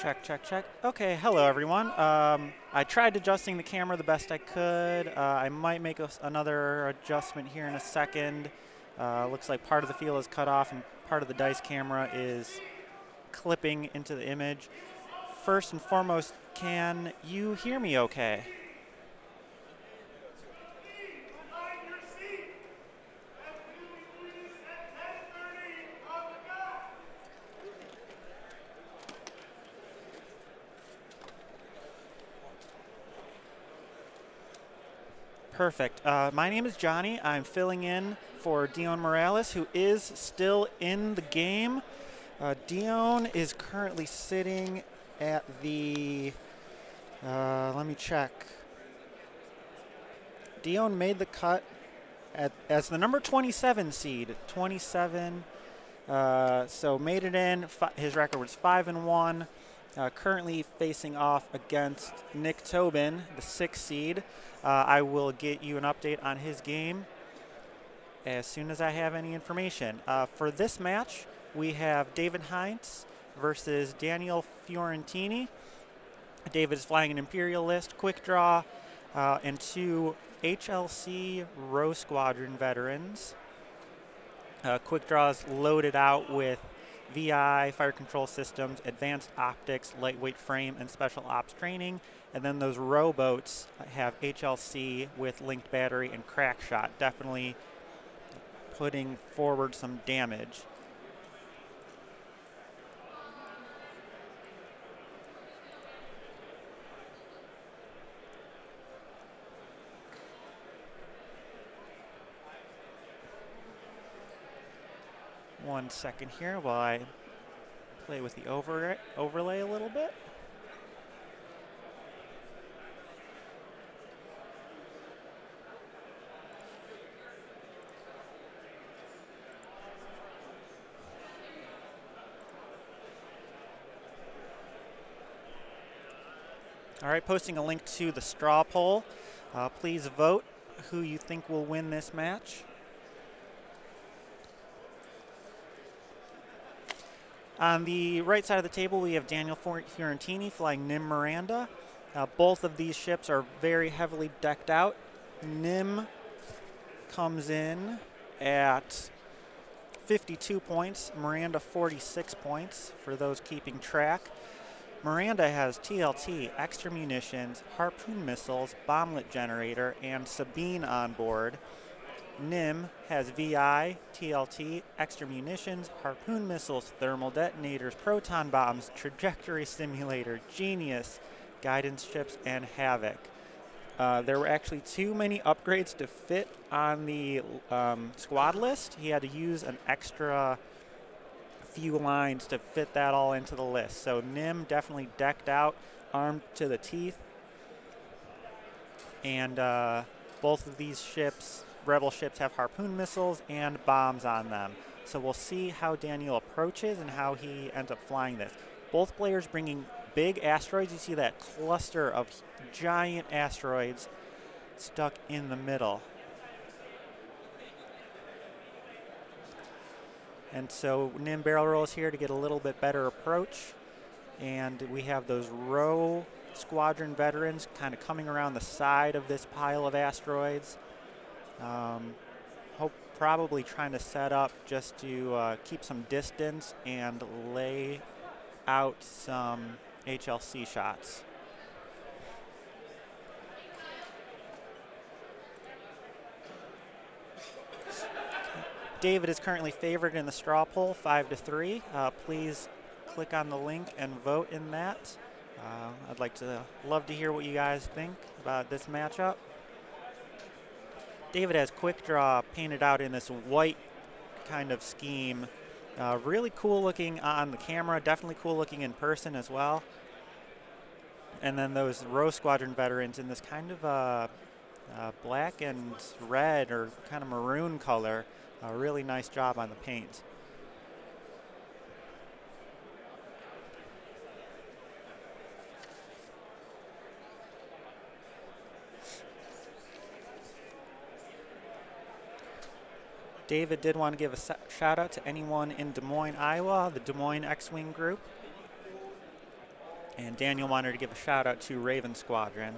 Check, check, check. Okay, hello everyone. I tried adjusting the camera the best I could. I might make another adjustment here in a second. Looks like part of the field is cut off and part of the dice camera is clipping into the image. First and foremost, can you hear me okay? Perfect. My name is Johnny. I'm filling in for Dion Morales, who is still in the game. Dion is currently sitting at the, let me check. Dion made the cut as the number 27 seed, 27. So made it in. His record was 5-1. Currently facing off against Nick Tobin, the 6th seed. I will get you an update on his game as soon as I have any information. For this match, we have David Hintz versus Daniel Fiorentini. David is flying an Imperial List, Quick Draw, and 2 HLC Row Squadron veterans. Quick Draw is loaded out with VI, fire control systems, advanced optics, lightweight frame, and special ops training. And then those rowboats have HLC with linked battery and crack shot, definitely putting forward some damage. One second here while I play with the overlay a little bit. All right, posting a link to the straw poll. Please vote who you think will win this match. On the right side of the table, we have Daniel Fiorentini flying Nim Miranda. Both of these ships are very heavily decked out. Nim comes in at 52 points, Miranda 46 points for those keeping track. Miranda has TLT, extra munitions, harpoon missiles, bomblet generator, and Sabine on board. Nim has VI, TLT, extra munitions, harpoon missiles, thermal detonators, proton bombs, trajectory simulator, Genius, guidance ships, and Havoc. There were actually too many upgrades to fit on the squad list. He had to use an extra few lines to fit that all into the list. So Nim definitely decked out, armed to the teeth. And both of these ships, Rebel ships, have harpoon missiles and bombs on them. So we'll see how Daniel approaches and how he ends up flying this. Both players bringing big asteroids. You see that cluster of giant asteroids stuck in the middle. And so Nim barrel rolls here to get a little bit better approach. And we have those row squadron veterans kind of coming around the side of this pile of asteroids. Probably trying to set up just to keep some distance and lay out some HLC shots. David is currently favored in the straw poll, 5-3. Please click on the link and vote in that. Love to hear what you guys think about this matchup. David has Quick Draw painted out in this white kind of scheme. Really cool looking on the camera, definitely cool looking in person as well. And then those Row Squadron veterans in this kind of black and red or kind of maroon color. A really nice job on the paint. David did want to give a shout out to anyone in Des Moines, Iowa, the Des Moines X-Wing group. And Daniel wanted to give a shout out to Raven Squadron.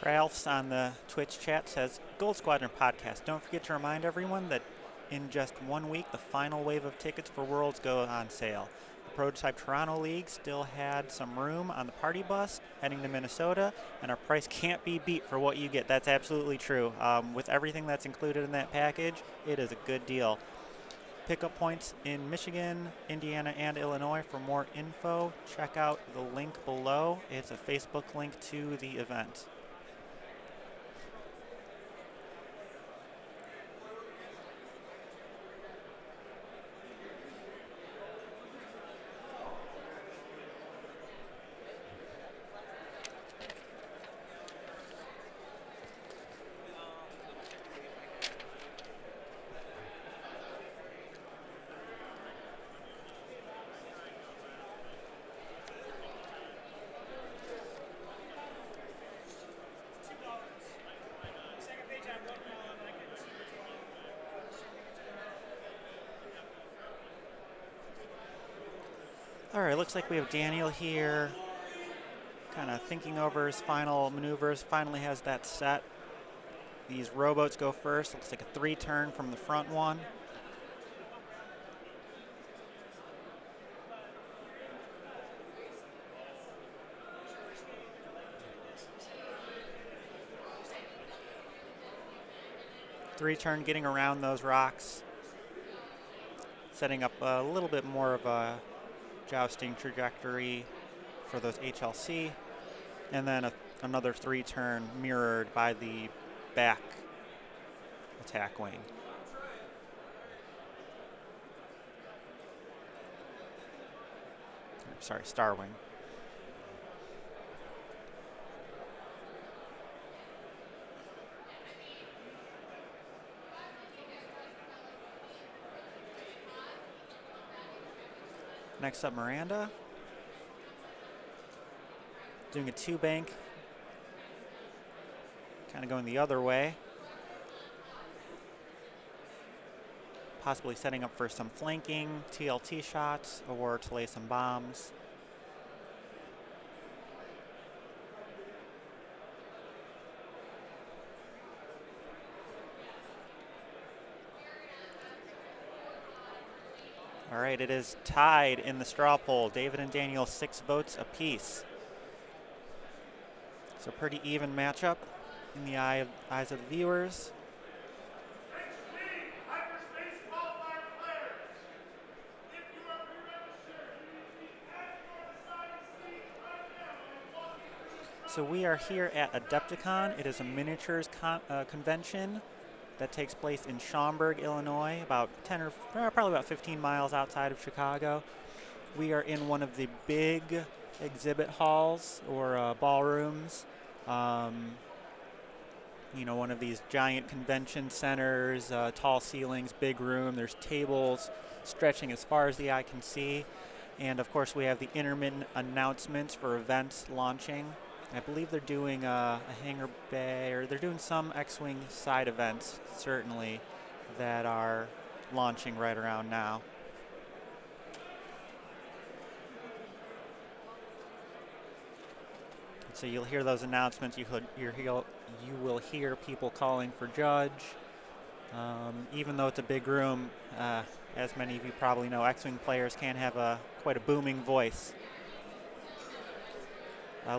Ralph's on the Twitch chat says, Gold Squadron podcast. Don't forget to remind everyone that in just 1 week, the final wave of tickets for Worlds go on sale. The Prototype Toronto League still had some room on the party bus heading to Minnesota, and our price can't be beat for what you get. That's absolutely true. With everything that's included in that package, it is a good deal. Pickup points in Michigan, Indiana, and Illinois. For more info, check out the link below. It's a Facebook link to the event. All right, looks like we have Daniel here kind of thinking over his final maneuvers, finally has that set. These rowboats go first. Looks like a 3-turn from the front one. Three-turn getting around those rocks, setting up a little bit more of a jousting trajectory for those HLC, and then another 3-turn mirrored by the back attack wing. Sorry, star wing. Next up, Miranda. Doing a 2-bank. Kind of going the other way. Possibly setting up for some flanking, TLT shots, or to lay some bombs. All right, it is tied in the straw poll. David and Daniel, 6 votes apiece. So pretty even matchup in the eyes of the viewers. So we are here at Adepticon. It is a miniatures convention that takes place in Schaumburg, Illinois, about 10 or probably about 15 miles outside of Chicago. We are in one of the big exhibit halls or ballrooms. You know, one of these giant convention centers, tall ceilings, big room. There's tables stretching as far as the eye can see. And of course, we have the intermittent announcements for events launching. I believe they're doing a hangar bay, or they're doing some X-Wing side events, certainly, that are launching right around now. So you'll hear those announcements. You will hear people calling for Judge. Even though it's a big room, as many of you probably know, X-Wing players can have quite a booming voice.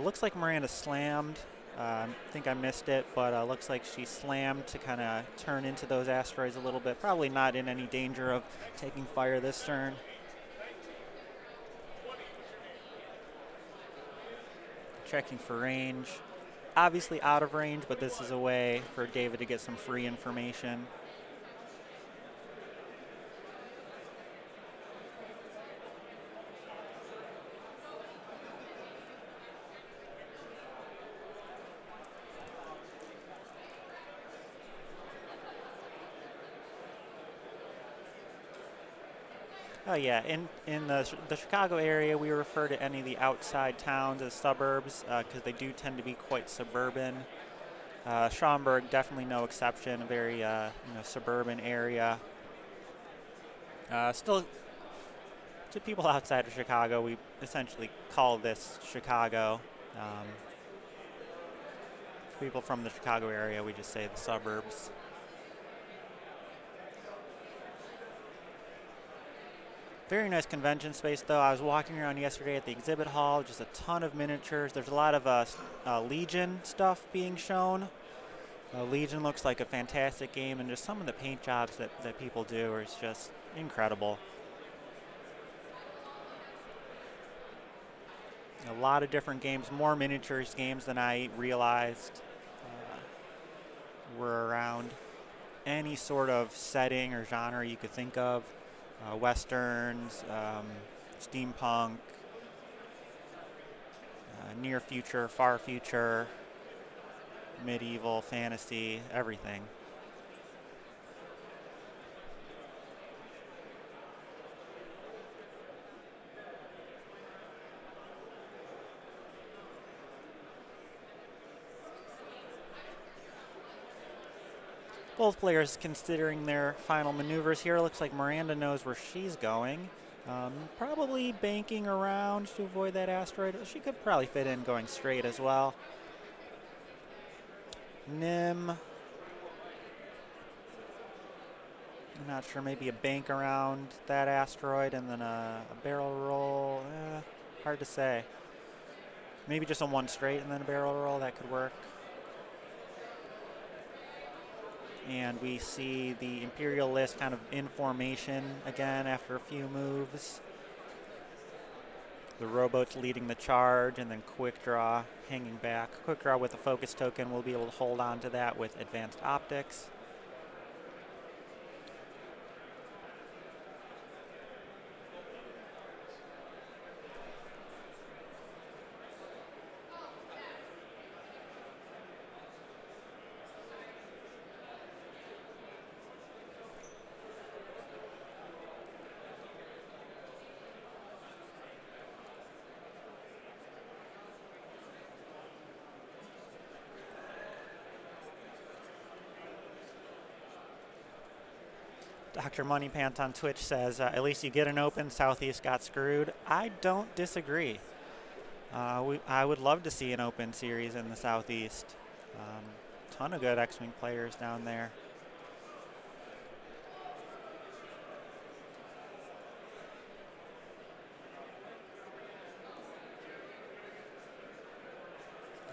Looks like Miranda slammed. I think I missed it, but looks like she slammed to kind of turn into those asteroids a little bit. Probably not in any danger of taking fire this turn. Checking for range. Obviously out of range, but this is a way for David to get some free information. Oh yeah, in the Chicago area, we refer to any of the outside towns as suburbs because they do tend to be quite suburban. Schaumburg, definitely no exception, a very suburban area. Still, to people outside of Chicago, we essentially call this Chicago. People from the Chicago area, we just say the suburbs. Very nice convention space, though. I was walking around yesterday at the exhibit hall, just a ton of miniatures. There's a lot of Legion stuff being shown. Legion looks like a fantastic game, and just some of the paint jobs that people do is just incredible. A lot of different games, more miniatures games than I realized were around. Any sort of setting or genre you could think of. Westerns, steampunk, near future, far future, medieval, fantasy, everything. Both players considering their final maneuvers here. Looks like Miranda knows where she's going. Probably banking around to avoid that asteroid. She could probably fit in going straight as well. Nim. I'm not sure, maybe a bank around that asteroid and then a barrel roll. Hard to say. Maybe just a one straight and then a barrel roll, that could work. And we see the Imperial list kind of in formation again after a few moves. The rowboat's leading the charge, and then Quick Draw hanging back. Quick Draw with a focus token, we'll be able to hold on to that with advanced optics. Dr. Moneypants on Twitch says, at least you get an open, Southeast got screwed. I don't disagree. I would love to see an open series in the Southeast. Ton of good X-Wing players down there.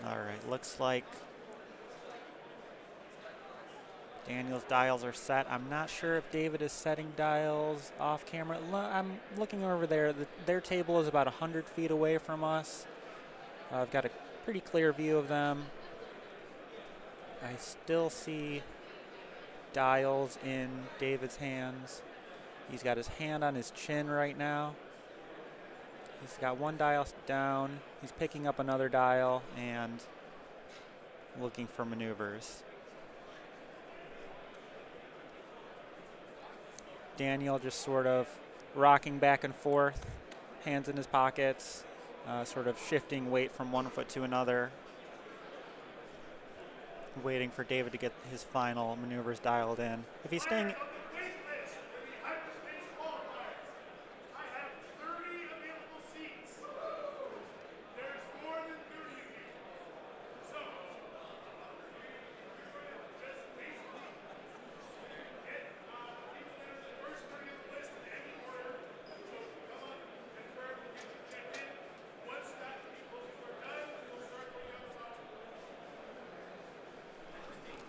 All right, looks like Daniel's dials are set. I'm not sure if David is setting dials off camera. I'm looking over there. Their table is about 100 feet away from us. I've got a pretty clear view of them. I still see dials in David's hands. He's got his hand on his chin right now. He's got one dial down. He's picking up another dial and looking for maneuvers. Daniel just sort of rocking back and forth, hands in his pockets, sort of shifting weight from one foot to another, waiting for David to get his final maneuvers dialed in. If he's staying...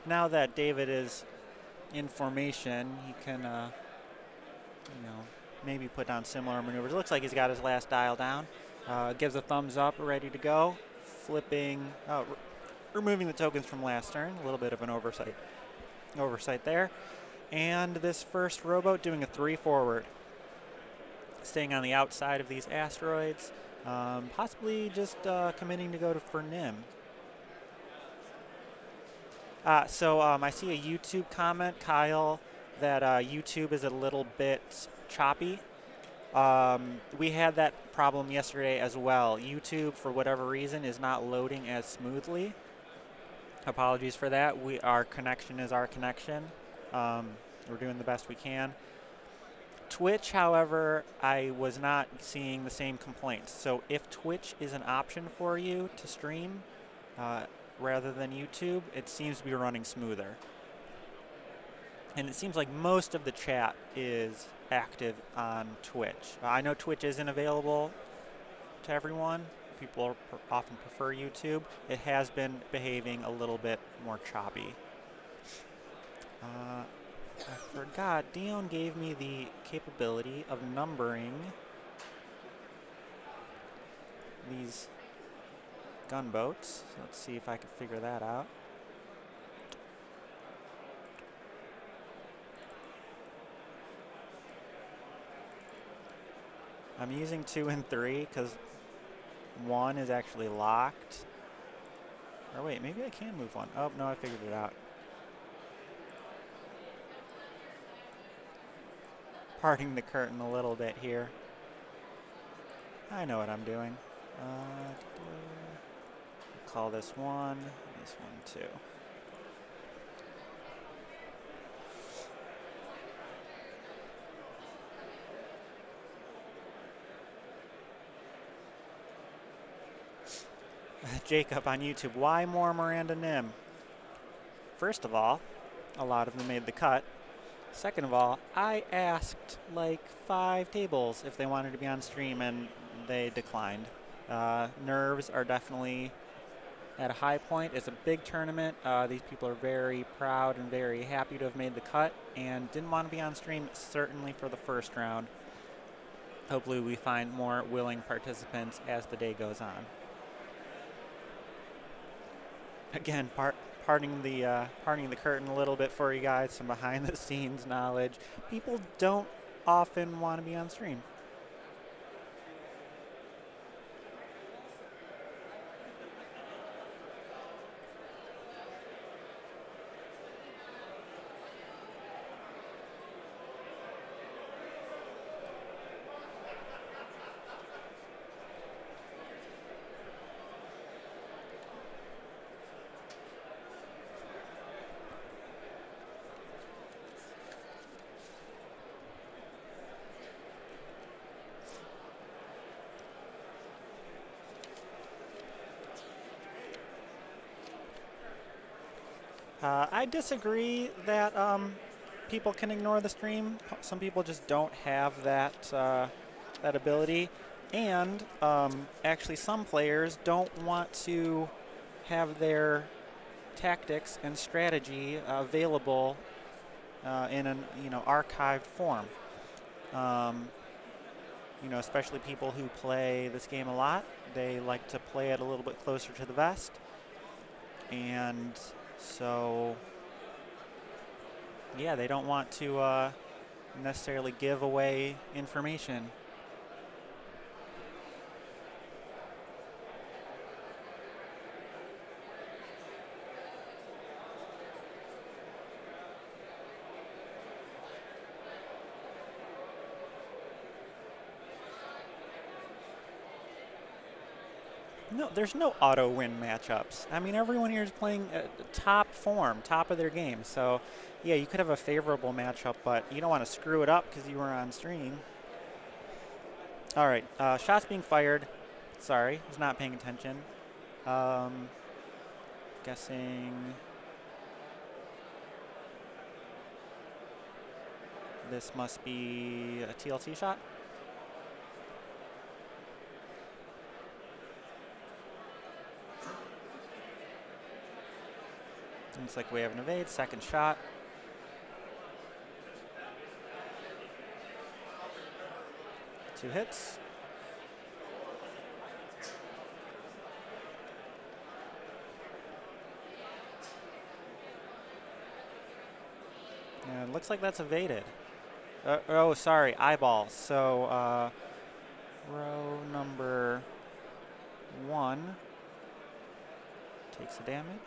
Now that David is in formation, he can, maybe put down similar maneuvers. It looks like he's got his last dial down. Gives a thumbs up, ready to go. Flipping, removing the tokens from last turn. A little bit of an oversight there. And this first rowboat doing a 3 forward. Staying on the outside of these asteroids. Possibly just committing to go for Nim. So I see a YouTube comment, Kyle, that YouTube is a little bit choppy. We had that problem yesterday as well. YouTube, for whatever reason, is not loading as smoothly. Apologies for that. Our connection is our connection. We're doing the best we can. Twitch, however, I was not seeing the same complaints. So if Twitch is an option for you to stream rather than YouTube, it seems to be running smoother. And it seems like most of the chat is active on Twitch. I know Twitch isn't available to everyone. People often prefer YouTube. It has been behaving a little bit more choppy. I forgot, Dion gave me the capability of numbering these gunboats. So let's see if I can figure that out. I'm using 2 and 3 because 1 is actually locked. Or wait, maybe I can move 1. Oh, no, I figured it out. Parting the curtain a little bit here. I know what I'm doing. Call this 1, this 1 2. Jacob on YouTube, why more Miranda Nim? First of all, a lot of them made the cut. Second of all, I asked like 5 tables if they wanted to be on stream and they declined. Nerves are definitely at a high point. It's a big tournament. These people are very proud and very happy to have made the cut and didn't want to be on stream, certainly for the first round. Hopefully we find more willing participants as the day goes on. Again, parting the curtain a little bit for you guys, some behind the scenes knowledge. People don't often want to be on stream. I disagree that people can ignore the stream. Some people just don't have that that ability, and actually some players don't want to have their tactics and strategy available in an archived form. Especially people who play this game a lot, they like to play it a little bit closer to the vest, and so, yeah, they don't want to necessarily give away information. No, there's no auto-win matchups. I mean, everyone here is playing top form, top of their game. So, yeah, you could have a favorable matchup, but you don't want to screw it up because you were on stream. All right, shots being fired. Sorry, I was not paying attention. Guessing this must be a TLT shot. Looks like we have an evade, second shot. Two hits. And it looks like that's evaded. Oh, sorry, eyeballs. So row number 1 takes the damage.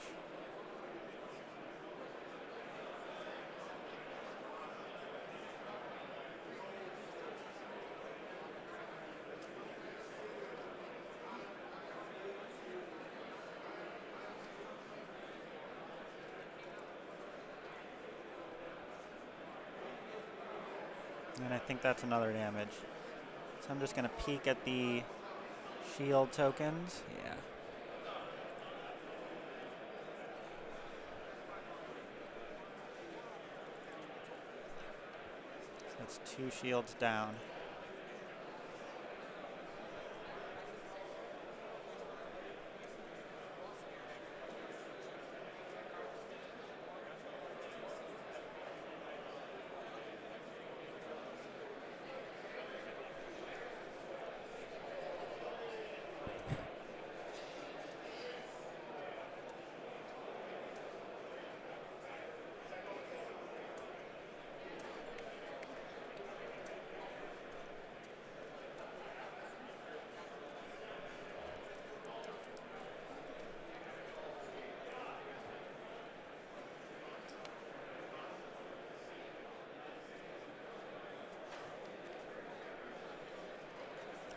And I think that's another damage. So I'm just going to peek at the shield tokens. Yeah. So that's 2 shields down.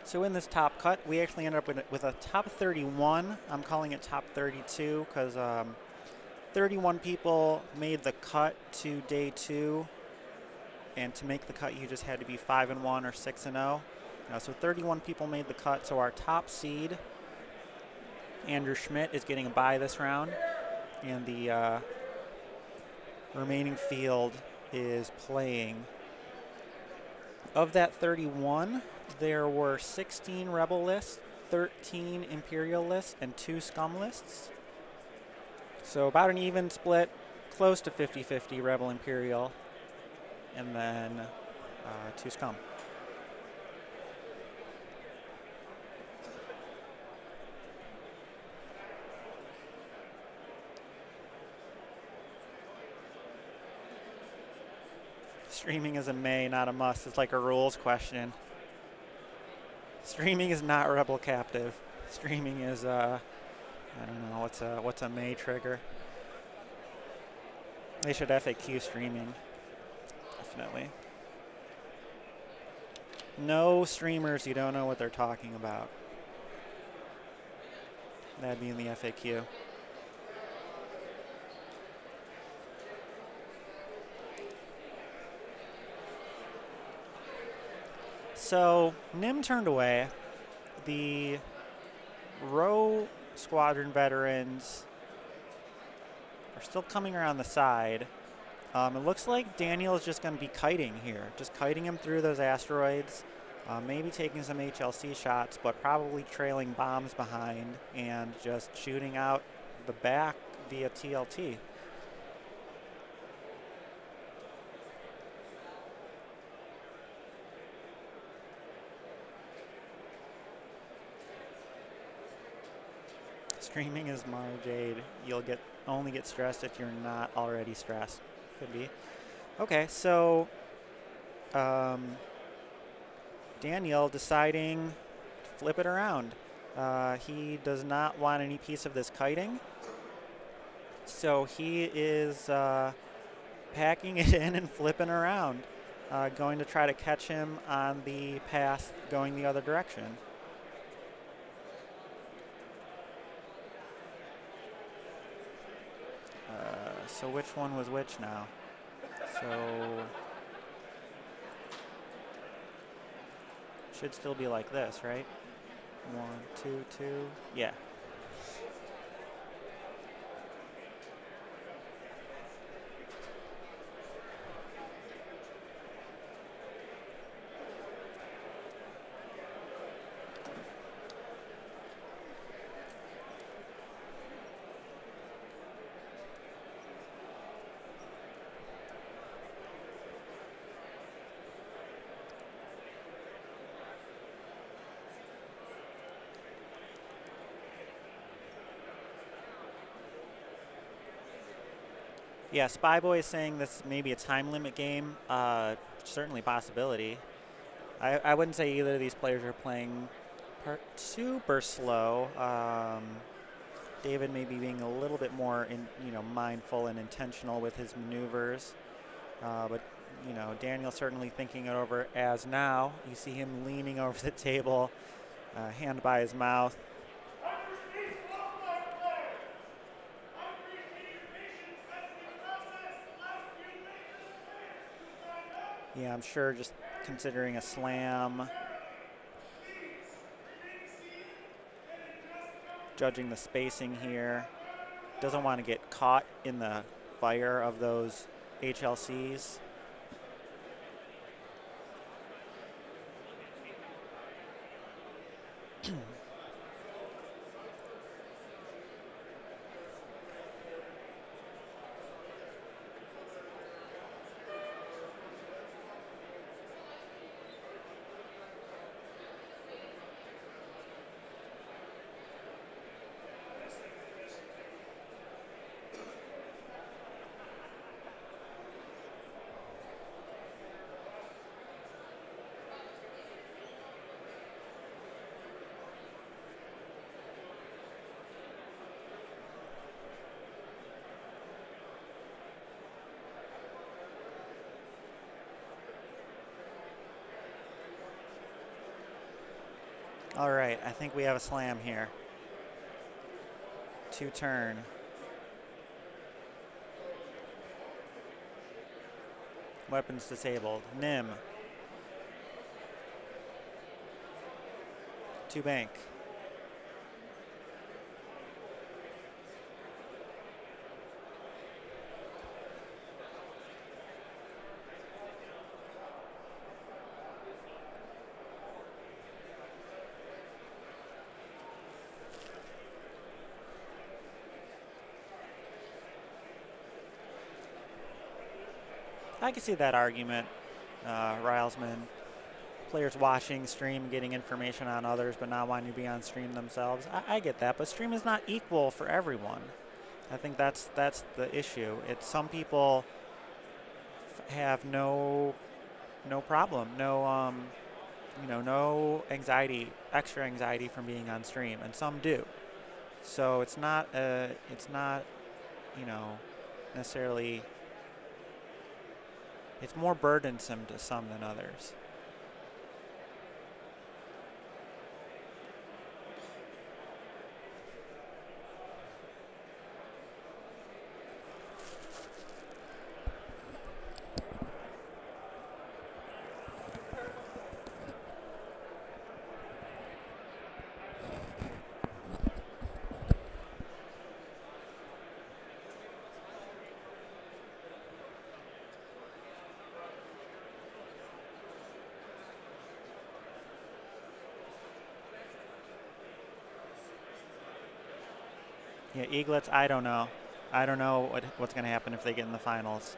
So in this top cut, we actually ended up with a top 31. I'm calling it top 32 because 31 people made the cut to day 2. And to make the cut, you just had to be 5-1 or 6-0. So 31 people made the cut. So our top seed, Andrew Schmidt, is getting a bye this round. And the remaining field is playing. Of that 31, there were 16 Rebel lists, 13 Imperial lists, and 2 Scum lists. So about an even split, close to 50-50 Rebel Imperial, and then 2 Scum. Streaming is a may, not a must. It's like a rules question. Streaming is not Rebel Captive. Streaming is, I don't know, what's a may trigger? They should FAQ streaming. Definitely. No streamers, you don't know what they're talking about. That'd be in the FAQ. So Nim turned away. The row squadron veterans are still coming around the side. It looks like Daniel is just going to be kiting here, just kiting him through those asteroids, maybe taking some HLC shots, but probably trailing bombs behind and just shooting out the back via TLT. Streaming is Mara Jade. You'll only get stressed if you're not already stressed. Could be. Okay, so Daniel deciding to flip it around. He does not want any piece of this kiting. So he is packing it in and flipping around, going to try to catch him on the path going the other direction. So which one was which now? So should still be like this, right? 1, 2, 2. Yeah. Yeah, Spyboy is saying this may be a time limit game. Certainly a possibility. I wouldn't say either of these players are playing super slow. David may be being a little bit more mindful and intentional with his maneuvers. But Daniel certainly thinking it over as now. You see him leaning over the table, hand by his mouth. Yeah, I'm sure just considering a slam. Judging the spacing here. Doesn't want to get caught in the fire of those HLCs. All right, I think we have a slam here. 2-turn. Weapons disabled. Nim. 2-bank. I can see that argument, Rylesman. Players watching stream, getting information on others, but not wanting to be on stream themselves. I get that, but stream is not equal for everyone. I think that's the issue. It's some people have no problem, no anxiety, extra anxiety from being on stream, and some do. So it's not necessarily. It's more burdensome to some than others. Yeah, Eaglets, I don't know. I don't know what's going to happen if they get in the finals.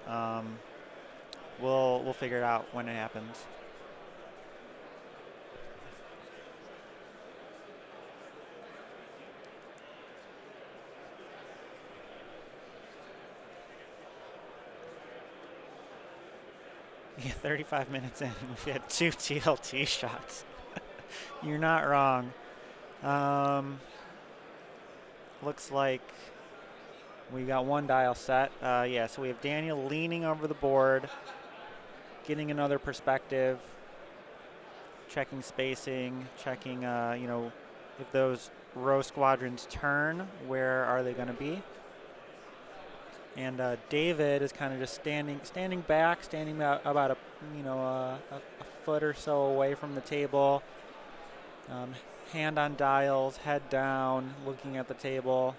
We'll figure it out when it happens. Yeah, 35 minutes in, we've had 2 TLT shots. You're not wrong. Looks like we got 1 dial set. Yeah, so we have Daniel leaning over the board, getting another perspective, checking spacing, checking, if those row squadrons turn, where are they going to be? And David is kind of just standing back, standing about a foot or so away from the table. Hand on dials, head down, looking at the table.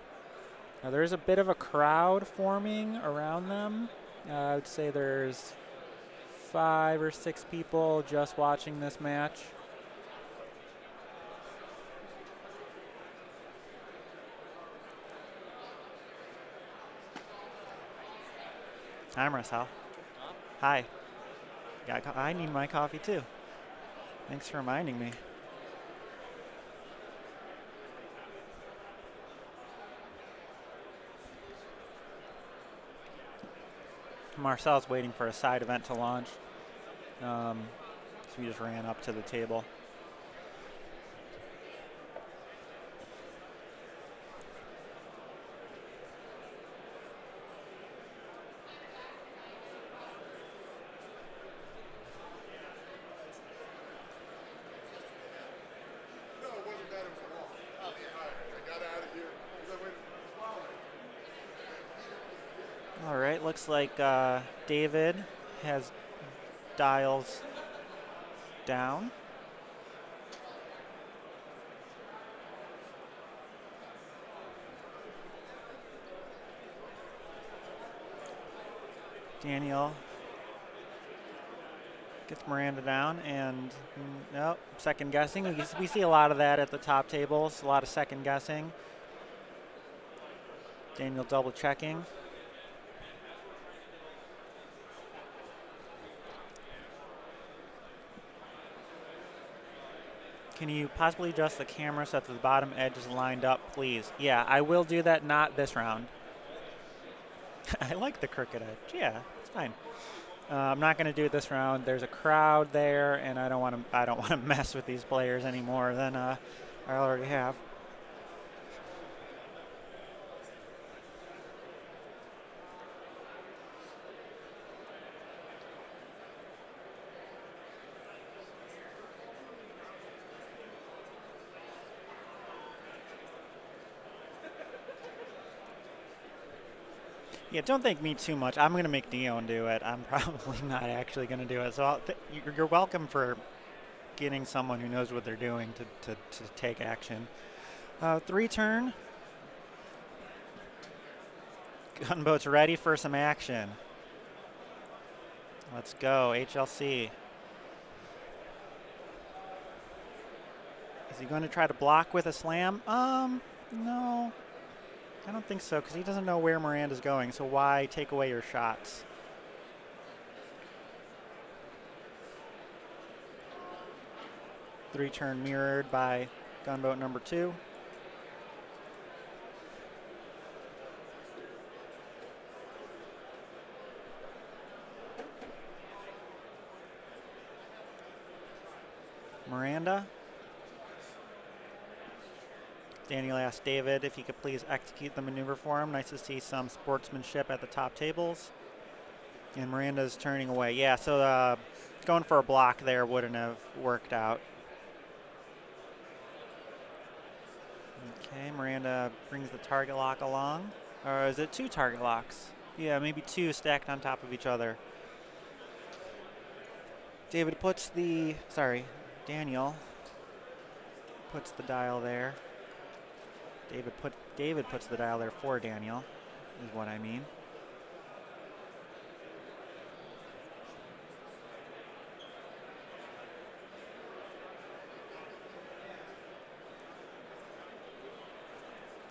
Now there's a bit of a crowd forming around them. I would say there's 5 or 6 people just watching this match. Hi, Marcel. Hi. I need my coffee too. Thanks for reminding me. Marcel's waiting for a side event to launch. So he just ran up to the table. All right, looks like David has dials down. Daniel gets Miranda down, and nope, second guessing. We see a lot of that at the top tables, a lot of second guessing. Daniel double checking. Can you possibly adjust the camera so that the bottom edge is lined up, please? Yeah, I will do that, not this round. I like the crooked edge. Yeah, it's fine. I'm not going to do it this round. There's a crowd there, and I don't want to mess with these players any more than I already have. Yeah, don't thank me too much. I'm going to make Dion do it. I'm probably not actually going to do it. So you're welcome for getting someone who knows what they're doing to take action. 3-turn. Gunboat's ready for some action. Let's go, HLC. Is he going to try to block with a slam? No. I don't think so, because he doesn't know where Miranda's going, so why take away your shots? Three-turn mirrored by gunboat number 2. Miranda. Daniel asked David if he could please execute the maneuver for him. Nice to see some sportsmanship at the top tables. And Miranda's turning away. Yeah, so going for a block there wouldn't have worked out. Okay, Miranda brings the target lock along. Or is it 2 target locks? Yeah, maybe 2 stacked on top of each other. Daniel puts the dial there. David puts the dial there for Daniel, is what I mean.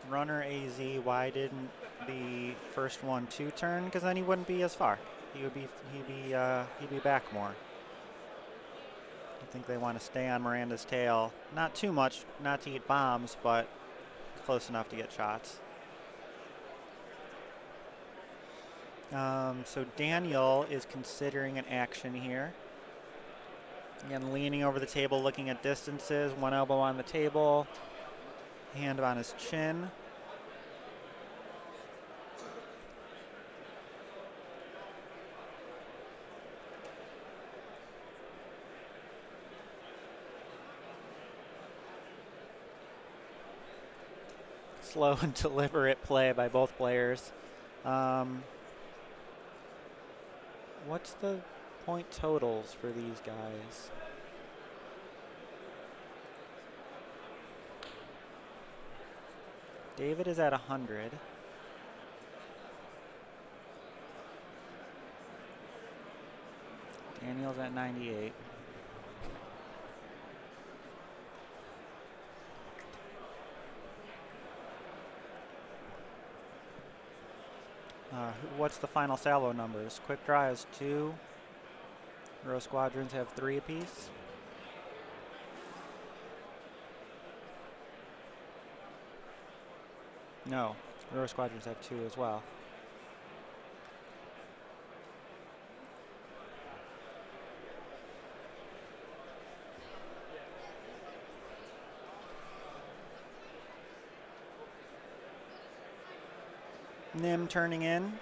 Runner AZ, why didn't the first one 2-turn? Because then he wouldn't be as far. He'd be back more. I think they want to stay on Miranda's tail. Not too much, not to eat bombs, but close enough to get shots. So Daniel is considering an action here. Again, leaning over the table, looking at distances, one elbow on the table, hand on his chin. Slow and deliberate play by both players. What's the point totals for these guys? David is at 100. Daniel's at 98. What's the final salvo numbers? Quick Draw has 2. Row Squadrons have 3 apiece. No, Row Squadrons have 2 as well. Nim turning in.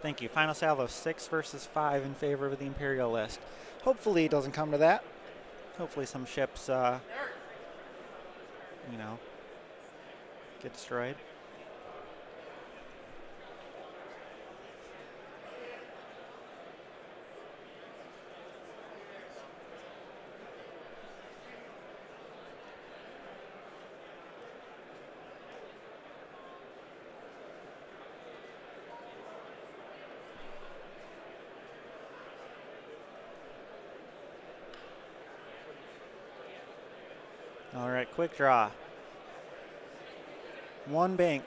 Thank you. Final salvo 6 versus 5 in favor of the Imperialist. Hopefully it doesn't come to that. Hopefully some ships, get destroyed. All right, quick draw. One bank.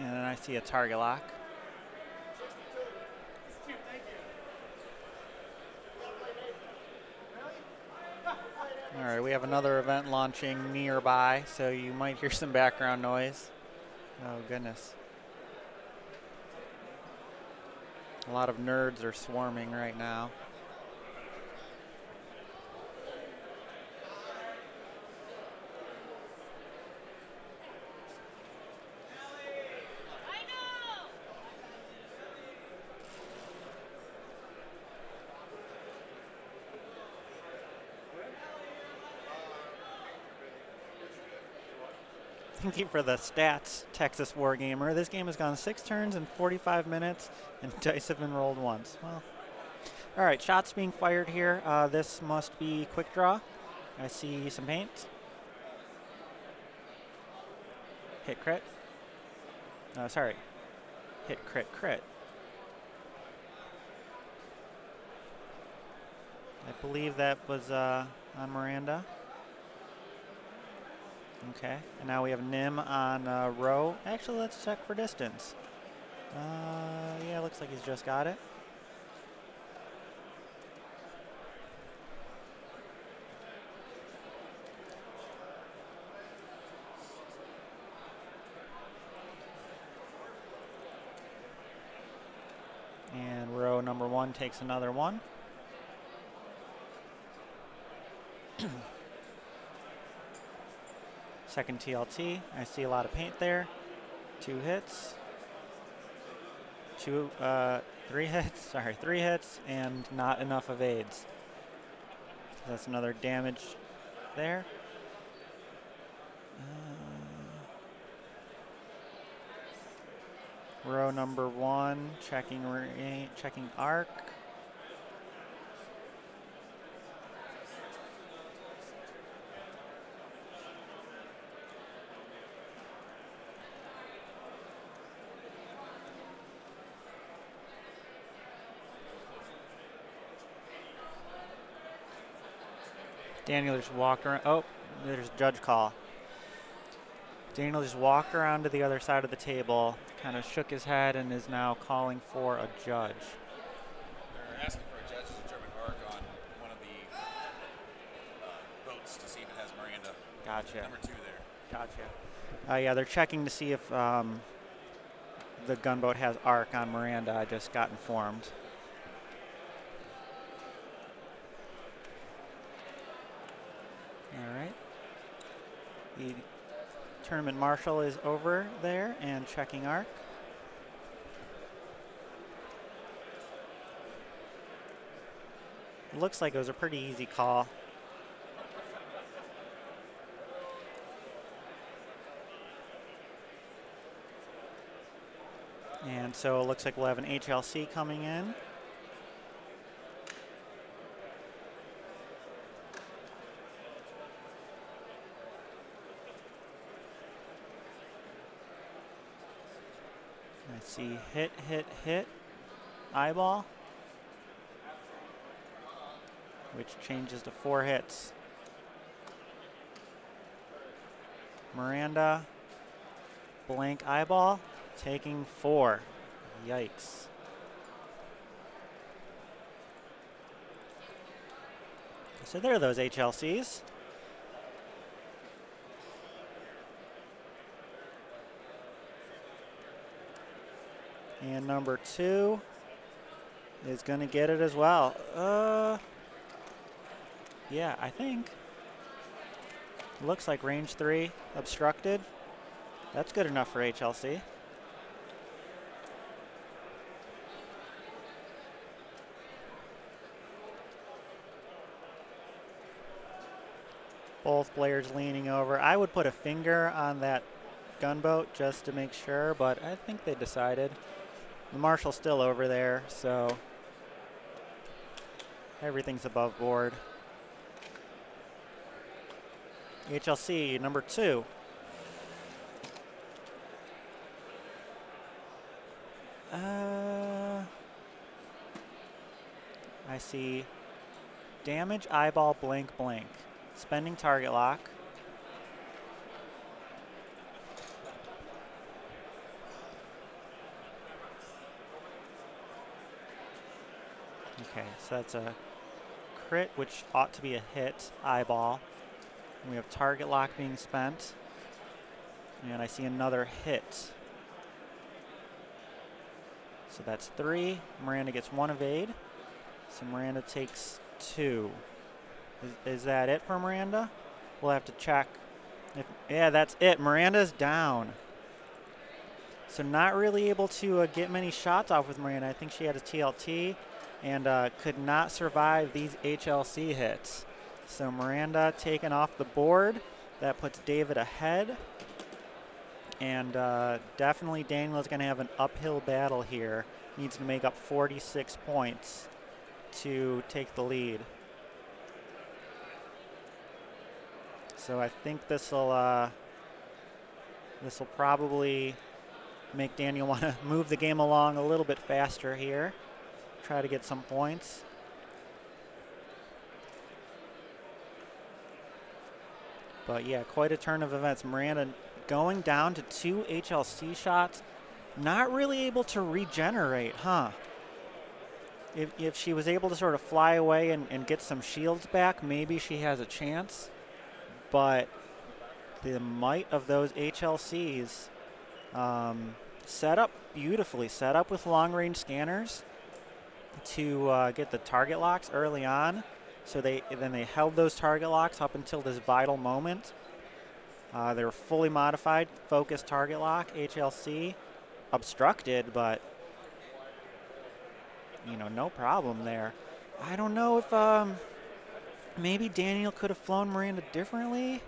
And I see a target lock. All right, we have another event launching nearby, so you might hear some background noise. Oh, goodness. A lot of nerds are swarming right now. Thank you for the stats, Texas Wargamer. This game has gone 6 turns in 45 minutes, and dice have been rolled once. Well, all right, shots being fired here. This must be quick draw. I see some paint. Hit crit. Sorry. Hit crit crit. I believe that was on Miranda. Okay, and now we have Nim on row. Actually, let's check for distance. Yeah, looks like he's just got it. And row number 1 takes another one. Second TLT. I see a lot of paint there. 2 hits. 3 hits. Sorry, 3 hits and not enough evades. That's another damage there. Row number 1, checking arc. Daniel just walked around. Oh, there's a judge call. Daniel just walked around to the other side of the table, kind of shook his head, and is now calling for a judge. They're asking for a judge to determine arc on one of the boats to see if it has Miranda. Gotcha. Number 2 there. Gotcha. Yeah, they're checking to see if the gunboat has arc on Miranda. I just got informed. All right. The tournament marshal is over there and checking arc. It looks like it was a pretty easy call. And so it looks like we'll have an HLC coming in. I see hit, hit, hit, eyeball, which changes to 4 hits. Miranda, blank eyeball, taking 4. Yikes. So there are those HLCs. And number 2 is going to get it as well. Yeah, I think. Looks like range 3 obstructed. That's good enough for HLC. Both players leaning over. I would put a finger on that gunboat just to make sure, but I think they decided. The marshal's still over there, so everything's above board. HLC number 2. I see damage, eyeball, blank, blank. Spending target lock. Okay, so that's a crit, which ought to be a hit, eyeball. We have target lock being spent. And I see another hit. So that's 3. Miranda gets 1 evade. So Miranda takes 2. Is that it for Miranda? We'll have to check. Yeah, that's it. Miranda's down. So not really able to get many shots off with Miranda. I think she had a TLT and could not survive these HLC hits. So Miranda taken off the board. That puts David ahead. And definitely Daniel is going to have an uphill battle here. Needs to make up 46 points to take the lead. So I think this will probably make Daniel want to move the game along a little bit faster here. Try to get some points. But yeah, quite a turn of events. Miranda going down to 2 HLC shots. Not really able to regenerate, huh? If she was able to sort of fly away and get some shields back, maybe she has a chance. But the might of those HLCs set up beautifully, set up with long-range scanners to get the target locks early on. So then they held those target locks up until this vital moment. They were fully modified, focused target lock, HLC, obstructed, but no problem there. I don't know if maybe Daniel could have flown Miranda differently.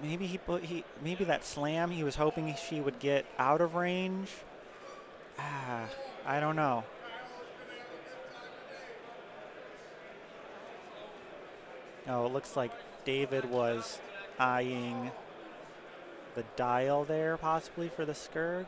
Maybe maybe that slam he was hoping she would get out of range. I don't know. Oh, it looks like David was eyeing the dial there possibly for the Skurg.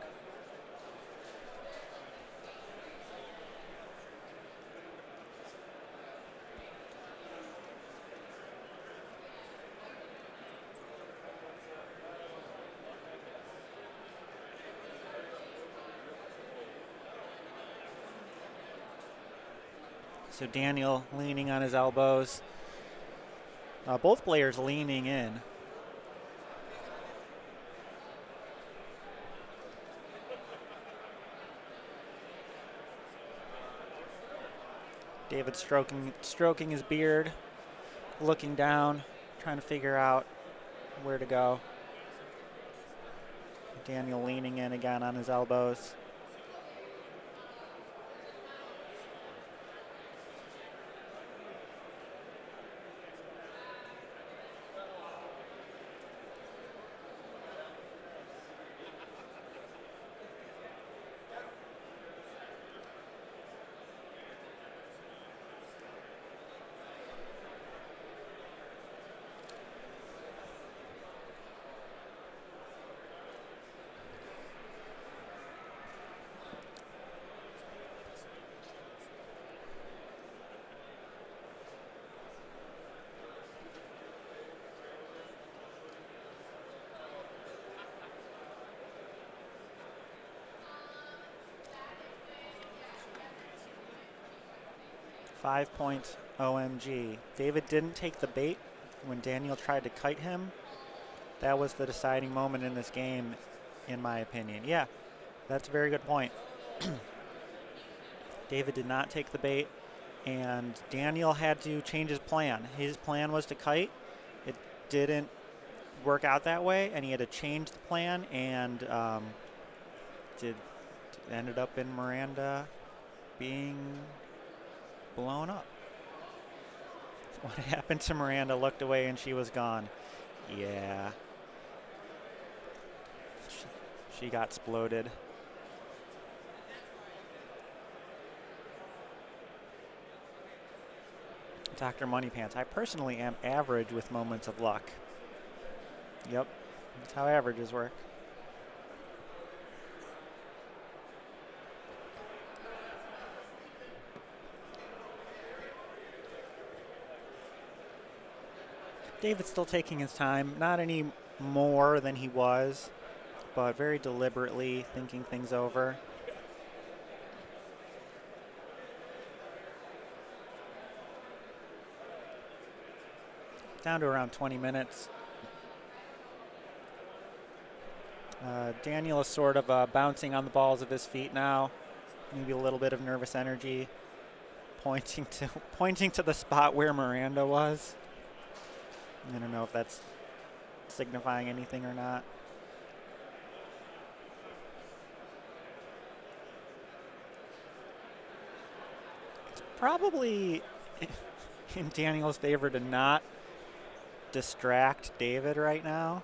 So Daniel leaning on his elbows. Both players leaning in. David stroking his beard, looking down, trying to figure out where to go. Daniel leaning in again on his elbows. Five points, OMG. David didn't take the bait when Daniel tried to kite him. That was the deciding moment in this game, in my opinion. Yeah, that's a very good point. David did not take the bait, and Daniel had to change his plan. His plan was to kite. It didn't work out that way, and he had to change the plan, and ended up in Miranda being blown up. What happened to Miranda? Looked away and she was gone. Yeah. She got exploded. Dr. Moneypants. I personally am average with moments of luck. Yep. That's how averages work. David's still taking his time, not any more than he was, but very deliberately thinking things over. Down to around 20 minutes. Daniel is sort of bouncing on the balls of his feet now. Maybe a little bit of nervous energy, pointing to the spot where Miranda was. I don't know if that's signifying anything or not. It's probably in Daniel's favor to not distract David right now.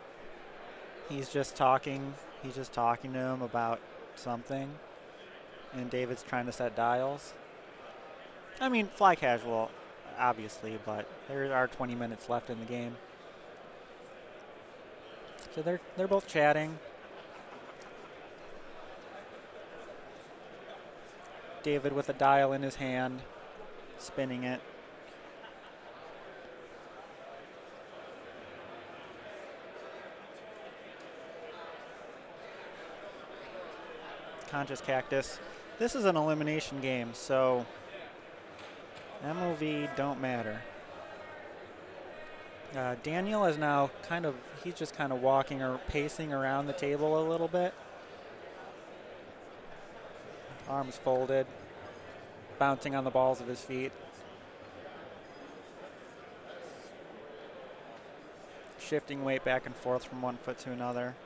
He's just talking to him about something, and David's trying to set dials. I mean, fly casual, obviously, but there are 20 minutes left in the game. So they're both chatting. David with a dial in his hand, spinning it. Conscious Cactus. This is an elimination game, so MOV don't matter. Daniel is now he's just kind of walking or pacing around the table a little bit. Arms folded, bouncing on the balls of his feet. Shifting weight back and forth from one foot to another.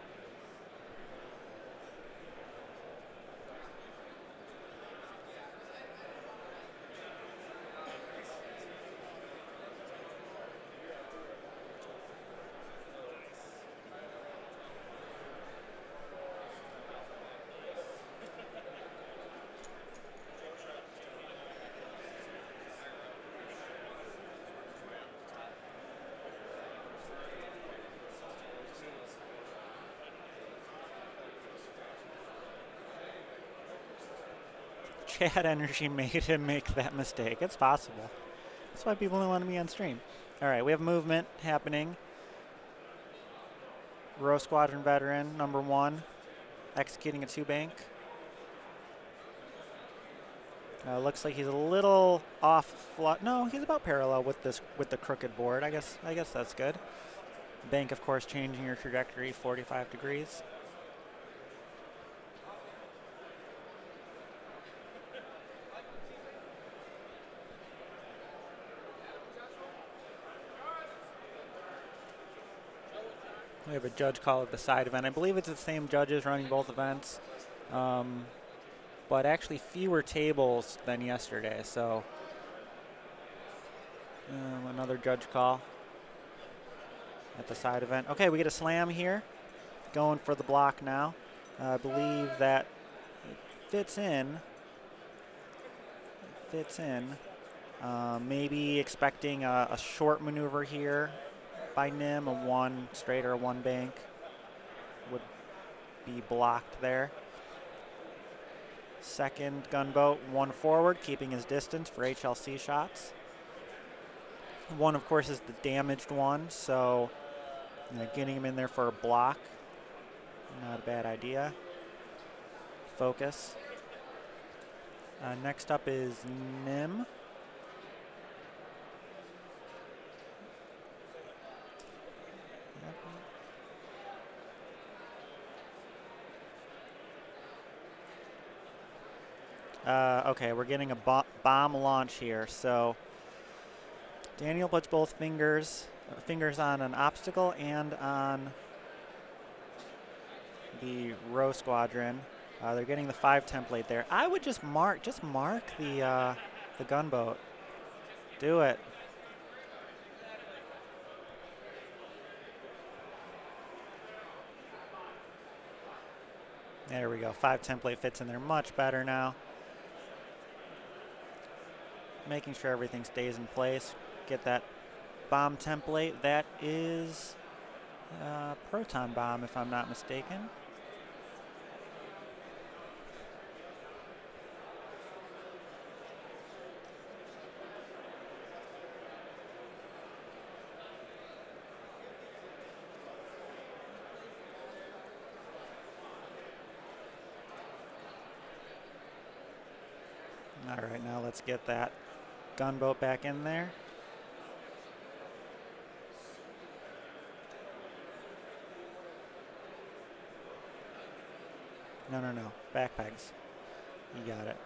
Chat energy made him make that mistake. It's possible. That's why people don't want to be on stream. All right, we have movement happening. Row Squadron veteran, number 1, executing a 2-bank. Looks like he's a little off. No, he's about parallel with the crooked board. I guess that's good. Bank, of course, changing your trajectory 45 degrees. We have a judge call at the side event. I believe it's the same judges running both events, but actually fewer tables than yesterday. So another judge call at the side event. Okay, we get a slam here. Going for the block now. I believe that it fits in. Maybe expecting a short maneuver here by Nim, a 1 straight or a 1 bank would be blocked there. Second gunboat, 1 forward, keeping his distance for HLC shots. 1, of course, is the damaged one, so getting him in there for a block, not a bad idea. Focus. Next up is Nim. Okay, we're getting a bomb launch here. So Daniel puts both fingers on an obstacle and on the row squadron. They're getting the 5 template there. I would just mark the gunboat. Do it. There we go. 5 template fits in there much better now. Making sure everything stays in place. Get that bomb template. That is proton bomb, if I'm not mistaken. All right, now let's get that gunboat back in there. No, no, no. Backpegs. You got it.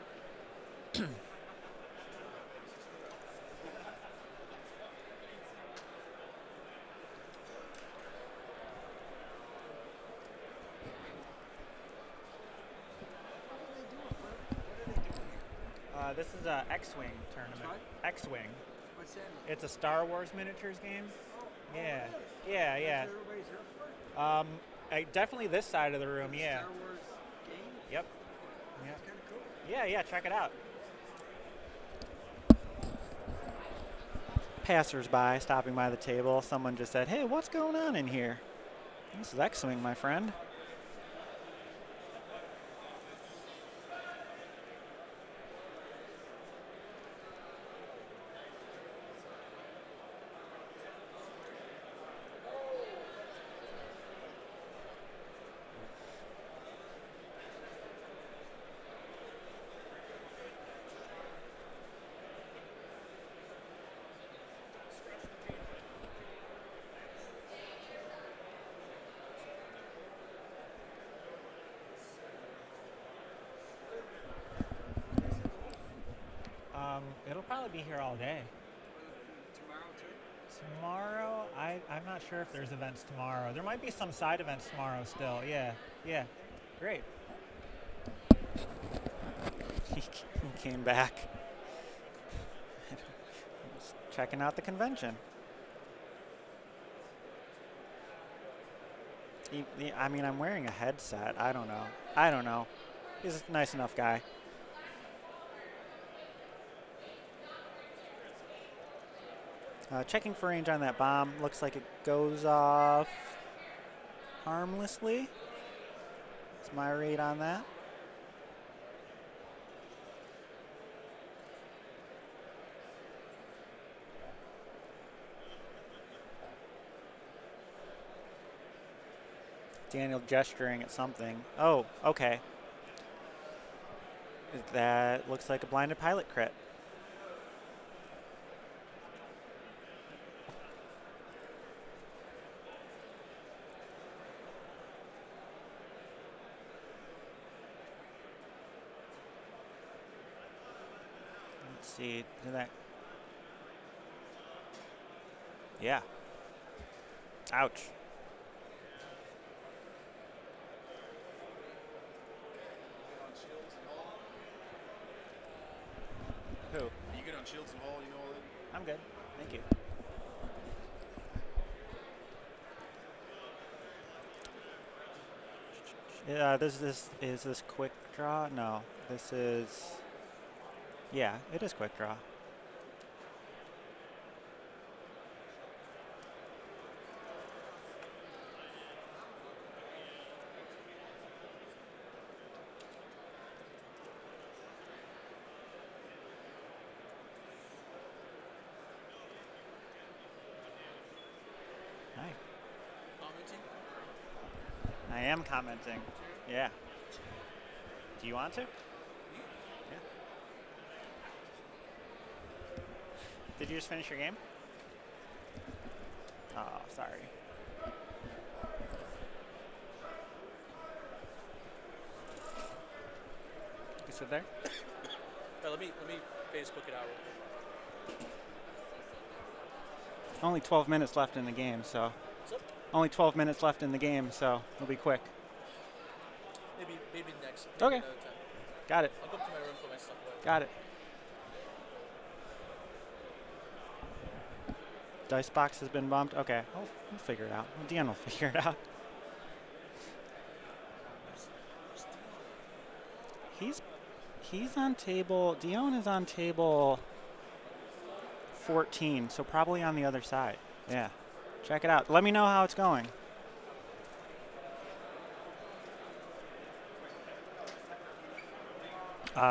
This is a X-Wing tournament. X-Wing. What's that? It's a Star Wars miniatures game. Oh, Yeah, really? yeah, yeah. Everybody's here for? Definitely this side of the room, yeah. Star Wars game? Yep. Yeah. That's kind of cool. Yeah, yeah, check it out. Passers-by stopping by the table. Someone just said, hey, what's going on in here? This is X-Wing, my friend. It'll probably be here all day. Tomorrow, too? Tomorrow, I'm not sure if there's events tomorrow. There might be some side events tomorrow still. Yeah, yeah. Great. He came back. Just checking out the convention. I mean, I'm wearing a headset. I don't know. He's a nice enough guy. Checking for range on that bomb. Looks like it goes off harmlessly. That's my read on that. Daniel gesturing at something. Oh, okay. That looks like a blinded pilot crit. Let's see. Did that? Yeah. Ouch. Who? You good on Shields and Hall, you know all that? I'm good. Thank you. Is this quick draw? No. This is, yeah, it is quick draw. Hi. Commenting? I am commenting. Yeah. Do you want to? Yeah. Did you just finish your game? Oh, sorry. You sit there? Let me Facebook it out real quick. Only 12 minutes left in the game, so. What's up? Only 12 minutes left in the game, so it'll be quick. Maybe next. Okay. Another time. Got it. I'll go up to my room, put my stuff away. Got it. Dice box has been bumped. Okay, we'll figure it out. Dan will figure it out. He's on table. Dion is on table 14, so probably on the other side. Yeah. Check it out. Let me know how it's going.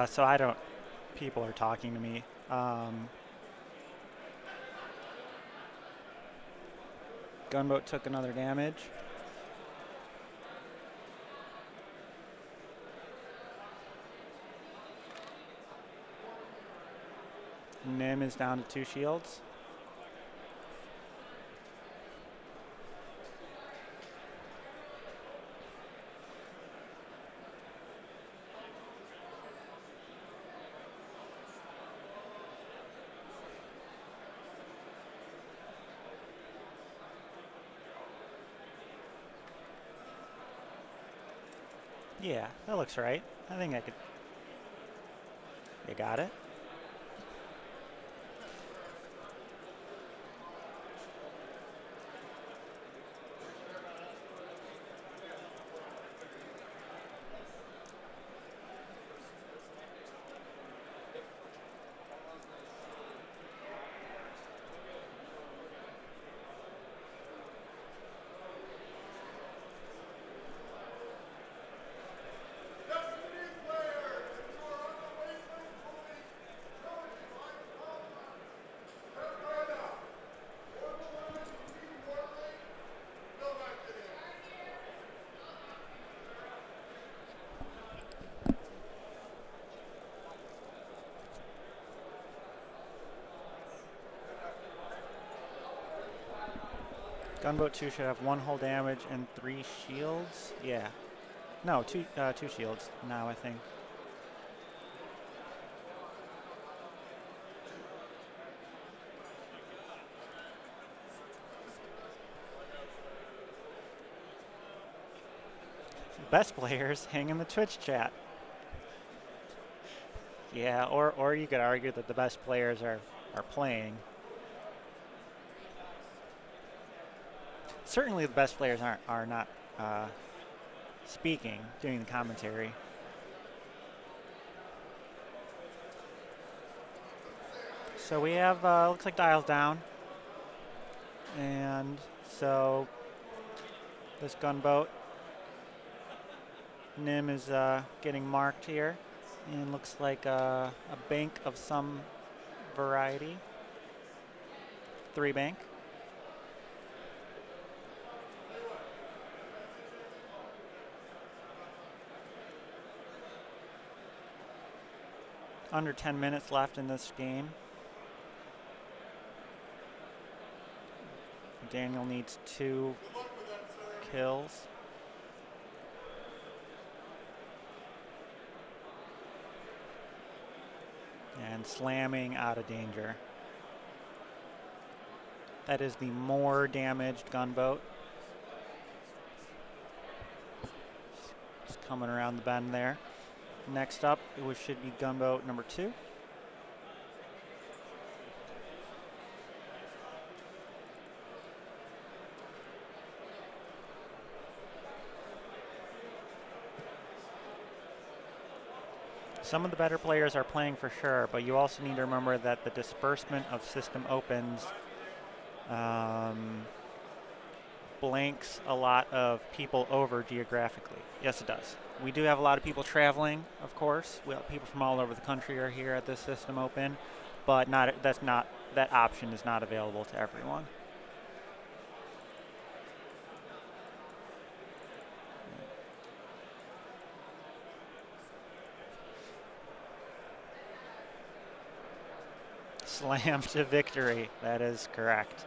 So I don't. People are talking to me. Gunboat took another damage. Nim is down to 2 shields. Yeah, that looks right. I think I could. You got it. Gunboat 2 should have 1 hull damage and 3 shields. Yeah. No, 2 shields now, I think. Best players hang in the Twitch chat. Yeah, or you could argue that the best players are playing. Certainly the best players are not speaking, doing the commentary. So we have, looks like dials down. And so this gunboat, Nim is getting marked here. And looks like a bank of some variety. 3 bank. Under 10 minutes left in this game. Daniel needs 2 kills. And slamming out of danger. That is the more damaged gunboat. Just coming around the bend there. Next up, it should be gunboat number 2. Some of the better players are playing for sure, but you also need to remember that the disbursement of system opens blanks a lot of people over geographically. Yes, it does. We do have a lot of people traveling, of course. We have people from all over the country are here at this system open, but that option is not available to everyone. Slam to victory. That is correct.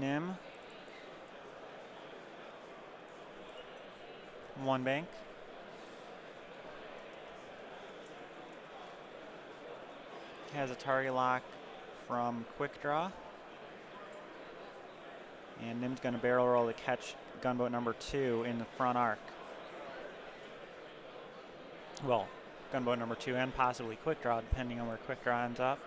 Nim. 1 bank. Has a target lock from quick draw. And Nim's going to barrel roll to catch gunboat number 2 in the front arc. Well, gunboat number 2 and possibly quick draw, depending on where quick draw ends up.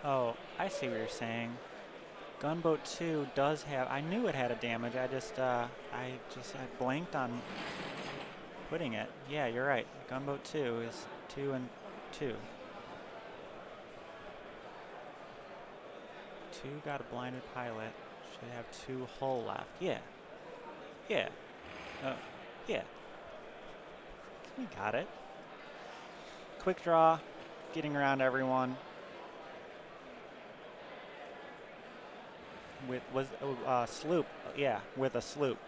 Oh, I see what you're saying. Gunboat 2 does have, I knew it had a damage, I blanked on putting it. Yeah, you're right. Gunboat 2 is 2 and 2. 2 got a blinded pilot. Should have 2 hull left. Yeah. Yeah. Yeah. We got it. Quick draw, getting around everyone. With sloop, yeah, with a sloop.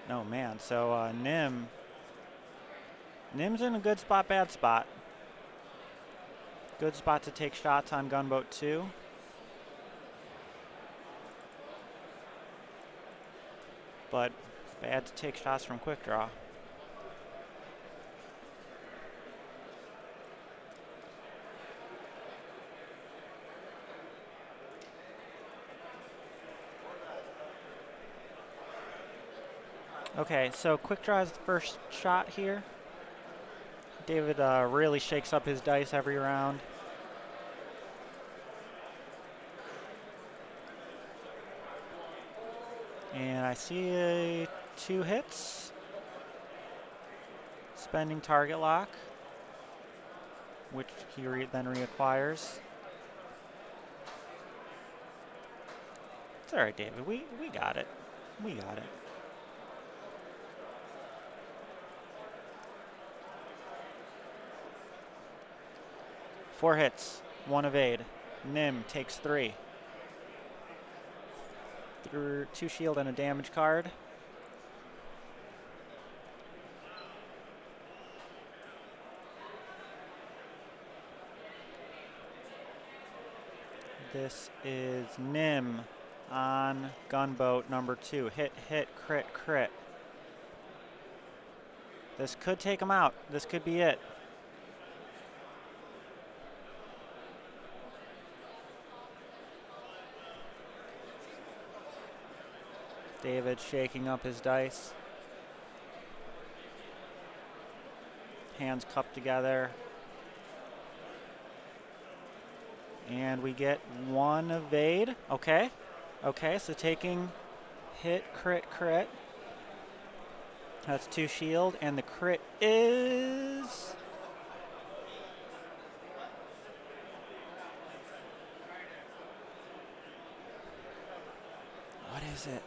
No man, so Nim's in a good spot, bad spot. Good spot to take shots on gunboat 2. But bad to take shots from quick draw. Okay, so quick draw is the first shot here. David really shakes up his dice every round. And I see 2 hits. Spending target lock, which he then reacquires. It's all right, David. We got it. We got it. Four hits, 1 evade. Nim takes 3. Through 2 shield and a damage card. This is Nim on gunboat number 2. Hit, hit, crit, crit. This could take him out. This could be it. David shaking up his dice. Hands cupped together. And we get 1 evade. Okay. Okay, so taking hit, crit, crit. That's 2 shield, and the crit is... What is it?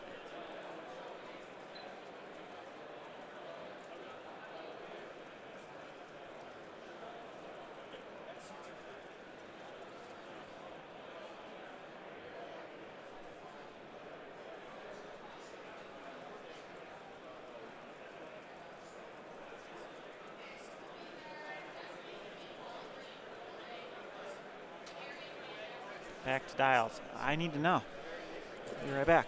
Back to dials. I need to know. Be right back.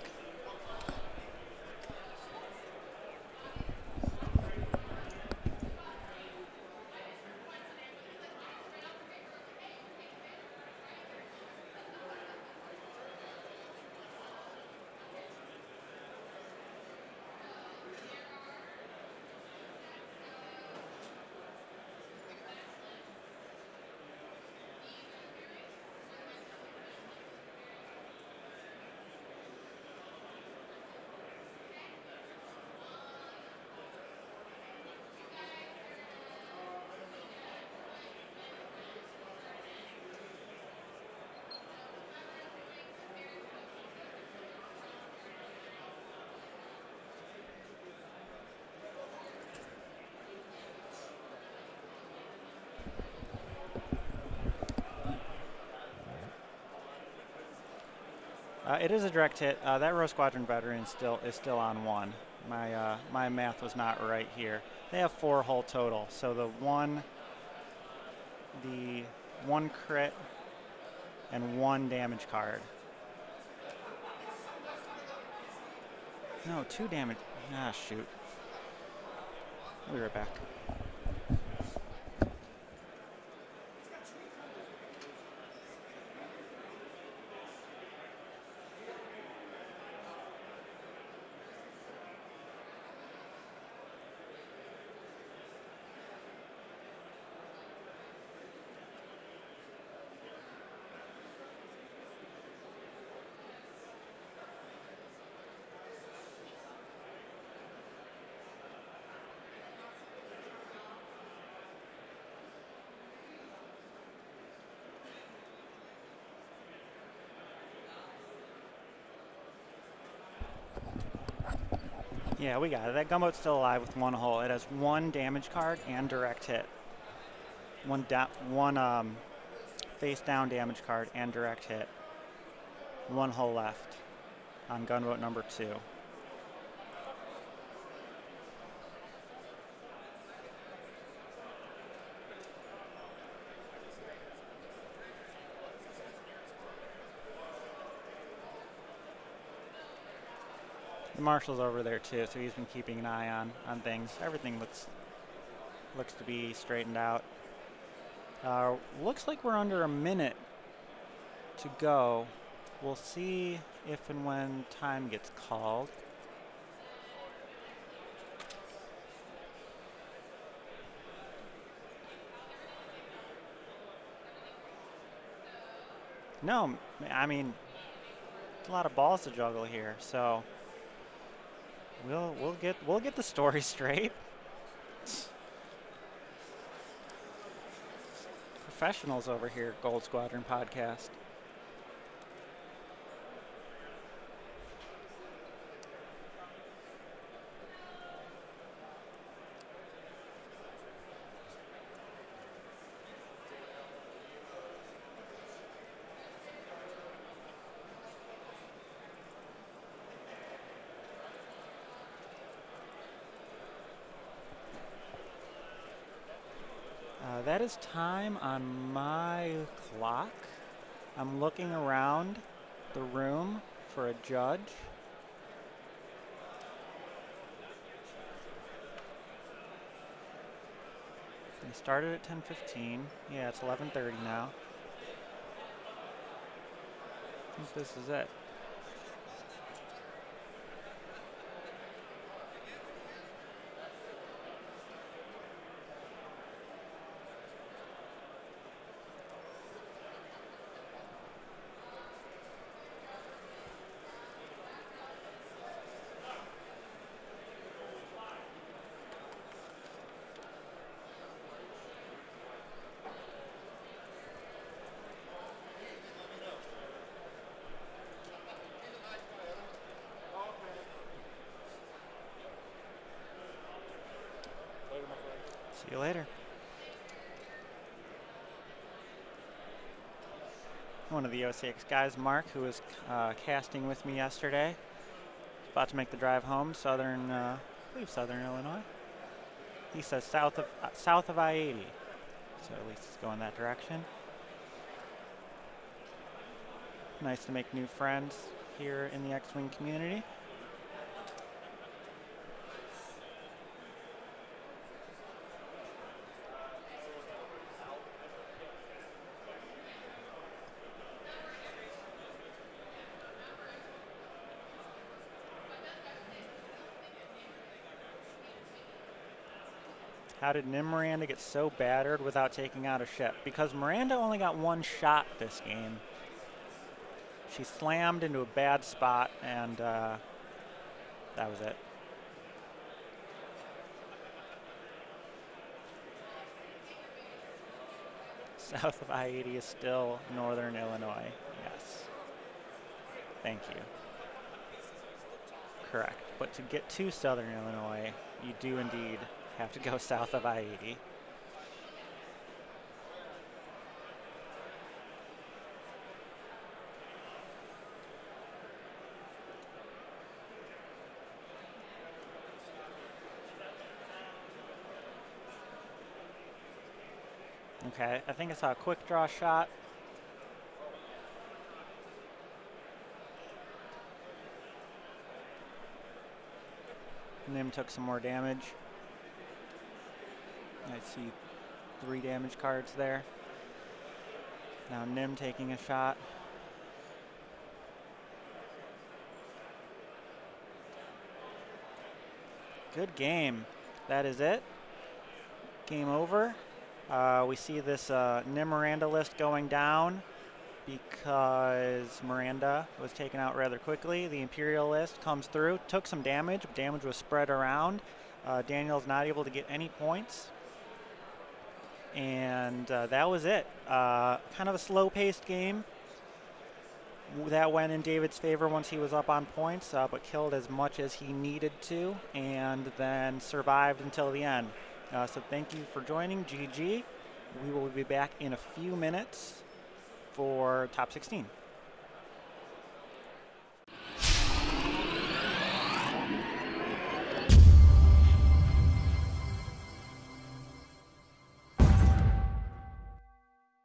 It is a direct hit. That Row Squadron veteran is still on 1. My math was not right here. They have 4 hull total. So the one crit and 1 damage card. No, 2 damage. Ah, shoot. We'll be right back. Yeah, we got it. That gunboat's still alive with 1 hull. It has 1 damage card and direct hit. One face down damage card and direct hit. 1 hull left on gunboat number 2. The marshal's over there too, so he's been keeping an eye on things. Everything looks to be straightened out. Looks like we're under a minute to go. We'll see if and when time gets called. No, I mean, a lot of balls to juggle here, so we'll get the story straight. Professionals over here, Gold Squadron Podcast. That is time on my clock. I'm looking around the room for a judge. We started at 10:15. Yeah, it's 11:30 now. I think this is it. See you later. One of the OCX guys, Mark, who was casting with me yesterday, is about to make the drive home, I believe southern Illinois. He says south of I-80, so at least it's going that direction. Nice to make new friends here in the X-Wing community. How did Miranda get so battered without taking out a ship? Because Miranda only got 1 shot this game. She slammed into a bad spot, and that was it. South of I-80 is still northern Illinois. Yes. Thank you. Correct. But to get to southern Illinois, you do indeed have to go south of I-80. Okay, I think I saw a quick draw shot. Nim took some more damage. I see 3 damage cards there. Now Nim taking a shot. Good game. That is it. Game over. We see this Nim Miranda list going down because Miranda was taken out rather quickly. The Imperial list comes through, took some damage. Damage was spread around. Daniel's not able to get any points. And that was it. Kind of a slow-paced game. That went in David's favor once he was up on points, but killed as much as he needed to, and then survived until the end. So thank you for joining. GG. We will be back in a few minutes for top 16.